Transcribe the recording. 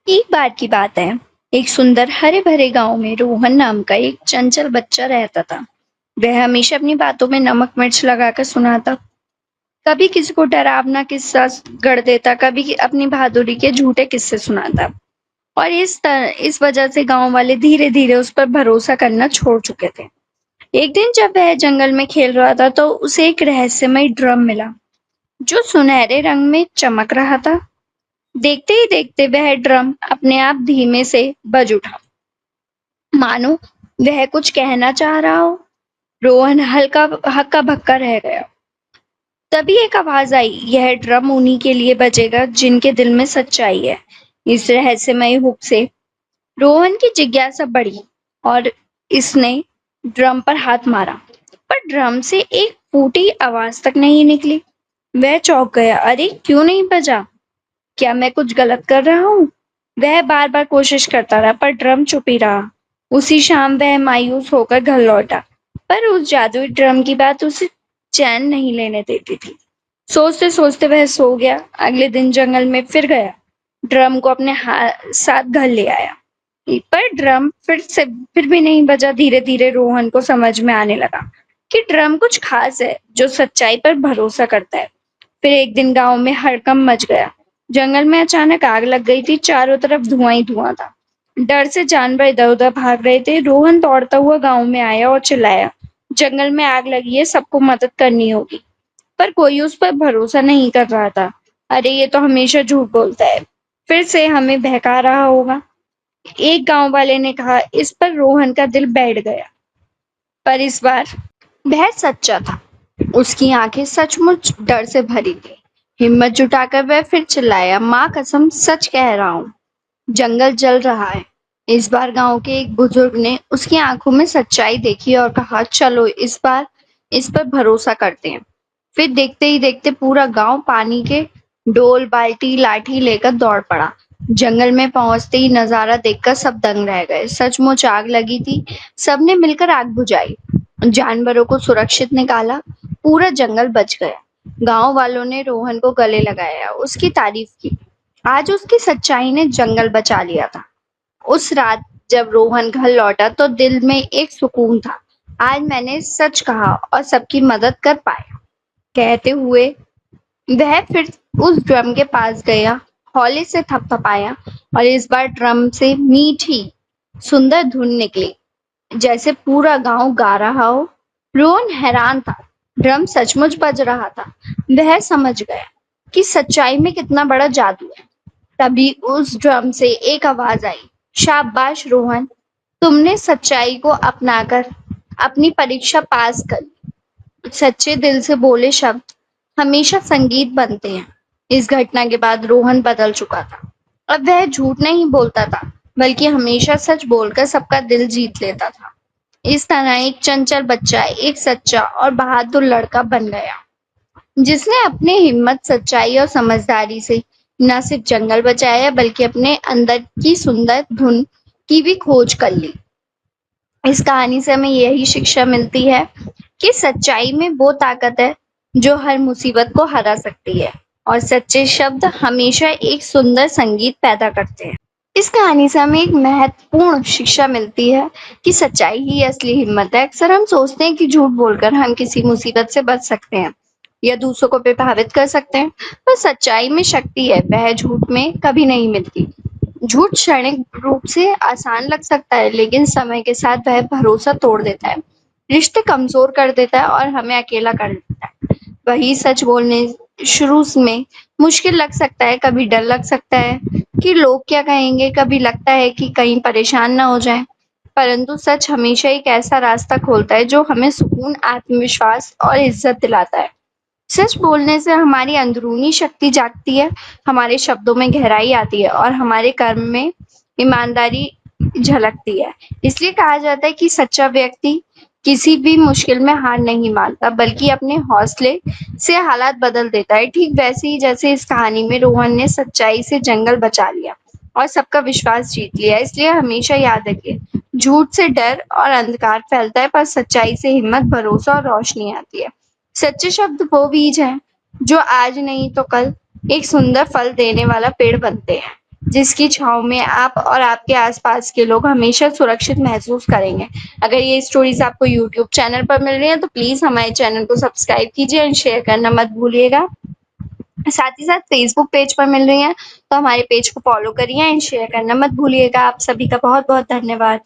एक बार की बात है। एक सुंदर हरे भरे गांव में रोहन नाम का एक चंचल बच्चा रहता था। वह हमेशा अपनी बातों में नमक मिर्च लगाकर सुनाता। कभी किसी को डरावना किस्सा गढ़ देता, कभी अपनी बहादुरी के झूठे किस्से सुनाता। और इस वजह से गांव वाले धीरे धीरे उस पर भरोसा करना छोड़ चुके थे। एक दिन जब वह जंगल में खेल रहा था तो उसे एक रहस्यमय ड्रम मिला, जो सुनहरे रंग में चमक रहा था। देखते ही देखते वह ड्रम अपने आप धीमे से बज उठा, मानो वह कुछ कहना चाह रहा हो। रोहन हल्का हक्का बक्का रह गया। तभी एक आवाज आई, यह ड्रम उन्हीं के लिए बजेगा जिनके दिल में सच्चाई है। इस रहस्यमय हुक से रोहन की जिज्ञासा बढ़ी और इसने ड्रम पर हाथ मारा, पर ड्रम से एक फूटी आवाज तक नहीं निकली। वह चौंक गया। अरे, क्यों नहीं बजा? क्या मैं कुछ गलत कर रहा हूँ? वह बार बार कोशिश करता रहा, पर ड्रम चुप ही रहा। उसी शाम वह मायूस होकर घर लौटा, पर उस जादुई ड्रम की बात उसे चैन नहीं लेने देती थी। सोचते सोचते वह सो गया। अगले दिन जंगल में फिर गया, ड्रम को अपने साथ घर ले आया, पर ड्रम फिर भी नहीं बजा। धीरे धीरे रोहन को समझ में आने लगा कि ड्रम कुछ खास है जो सच्चाई पर भरोसा करता है। फिर एक दिन गांव में हड़कंप मच गया। जंगल में अचानक आग लग गई थी। चारों तरफ धुआं ही धुआं था। डर से जानवर इधर उधर भाग रहे थे। रोहन दौड़ता हुआ गांव में आया और चिल्लाया, जंगल में आग लगी है, सबको मदद करनी होगी। पर कोई उस पर भरोसा नहीं कर रहा था। अरे, ये तो हमेशा झूठ बोलता है, फिर से हमें बहका रहा होगा। एक गांव वाले ने कहा। इस पर रोहन का दिल बैठ गया। पर इस बार वह सच्चा था। उसकी आंखें सचमुच डर से भरी थी। हिम्मत जुटाकर वह फिर चिल्लाया, माँ कसम, सच कह रहा हूँ, जंगल जल रहा है। इस बार गांव के एक बुजुर्ग ने उसकी आंखों में सच्चाई देखी और कहा, चलो इस बार इस पर भरोसा करते हैं। फिर देखते ही देखते पूरा गांव पानी के डोल, बाल्टी, लाठी लेकर दौड़ पड़ा। जंगल में पहुंचते ही नजारा देखकर सब दंग रह गए। सचमुच आग लगी थी। सबने मिलकर आग बुझाई, जानवरों को सुरक्षित निकाला, पूरा जंगल बच गया। गांव वालों ने रोहन को गले लगाया, उसकी तारीफ की। आज उसकी सच्चाई ने जंगल बचा लिया था। उस रात जब रोहन घर लौटा तो दिल में एक सुकून था। आज मैंने सच कहा और सबकी मदद कर पाया, कहते हुए वह फिर उस ड्रम के पास गया, हौले से थपथपाया और इस बार ड्रम से मीठी सुंदर धुन निकली, जैसे पूरा गांव गा रहा हो। रोहन हैरान था। ड्रम सचमुच बज रहा था। वह समझ गया कि सच्चाई में कितना बड़ा जादू है। तभी उस ड्रम से एक आवाज आई, शाबाश रोहन, तुमने सच्चाई को अपनाकर अपनी परीक्षा पास कर ली। सच्चे दिल से बोले शब्द हमेशा संगीत बनते हैं। इस घटना के बाद रोहन बदल चुका था। अब वह झूठ नहीं बोलता था, बल्कि हमेशा सच बोलकर सबका दिल जीत लेता था। इस तरह एक चंचल बच्चा एक सच्चा और बहादुर लड़का बन गया, जिसने अपने हिम्मत, सच्चाई और समझदारी से न सिर्फ जंगल बचाया, बल्कि अपने अंदर की सुंदर धुन की भी खोज कर ली। इस कहानी से हमें यही शिक्षा मिलती है कि सच्चाई में वो ताकत है जो हर मुसीबत को हरा सकती है, और सच्चे शब्द हमेशा एक सुंदर संगीत पैदा करते हैं। इस कहानी से हमें एक महत्वपूर्ण शिक्षा मिलती है कि सच्चाई ही असली हिम्मत है। अक्सर हम सोचते हैं कि झूठ बोलकर हम किसी मुसीबत से बच सकते हैं या दूसरों को प्रभावित कर सकते हैं, पर सच्चाई में शक्ति है, वह झूठ में कभी नहीं मिलती। झूठ क्षणिक रूप से आसान लग सकता है, लेकिन समय के साथ वह भरोसा तोड़ देता है, रिश्ते कमजोर कर देता है और हमें अकेला कर देता है। वही सच बोलने शुरू में मुश्किल लग सकता है, कभी डर लग सकता है कि लोग क्या कहेंगे, कभी लगता है कि कहीं परेशान ना हो जाए, परंतु सच हमेशा एक ऐसा रास्ता खोलता है जो हमें सुकून, आत्मविश्वास और इज्जत दिलाता है। सच बोलने से हमारी अंदरूनी शक्ति जागती है, हमारे शब्दों में गहराई आती है और हमारे कर्म में ईमानदारी झलकती है। इसलिए कहा जाता है कि सच्चा व्यक्ति किसी भी मुश्किल में हार नहीं मानता, बल्कि अपने हौसले से हालात बदल देता है। ठीक वैसे ही जैसे इस कहानी में रोहन ने सच्चाई से जंगल बचा लिया और सबका विश्वास जीत लिया। इसलिए हमेशा याद रखिए, झूठ से डर और अंधकार फैलता है, पर सच्चाई से हिम्मत, भरोसा और रोशनी आती है। सच्चे शब्द वो बीज हैं जो आज नहीं तो कल एक सुंदर फल देने वाला पेड़ बनते हैं। जिसकी छाँव में आप और आपके आसपास के लोग हमेशा सुरक्षित महसूस करेंगे। अगर ये स्टोरीज़ आपको यूट्यूब चैनल पर मिल रही हैं तो प्लीज़ हमारे चैनल को सब्सक्राइब कीजिए एंड शेयर करना मत भूलिएगा। साथ ही साथ फेसबुक पेज पर मिल रही हैं तो हमारे पेज को फॉलो करिए एंड शेयर करना मत भूलिएगा। आप सभी का बहुत-बहुत धन्यवाद।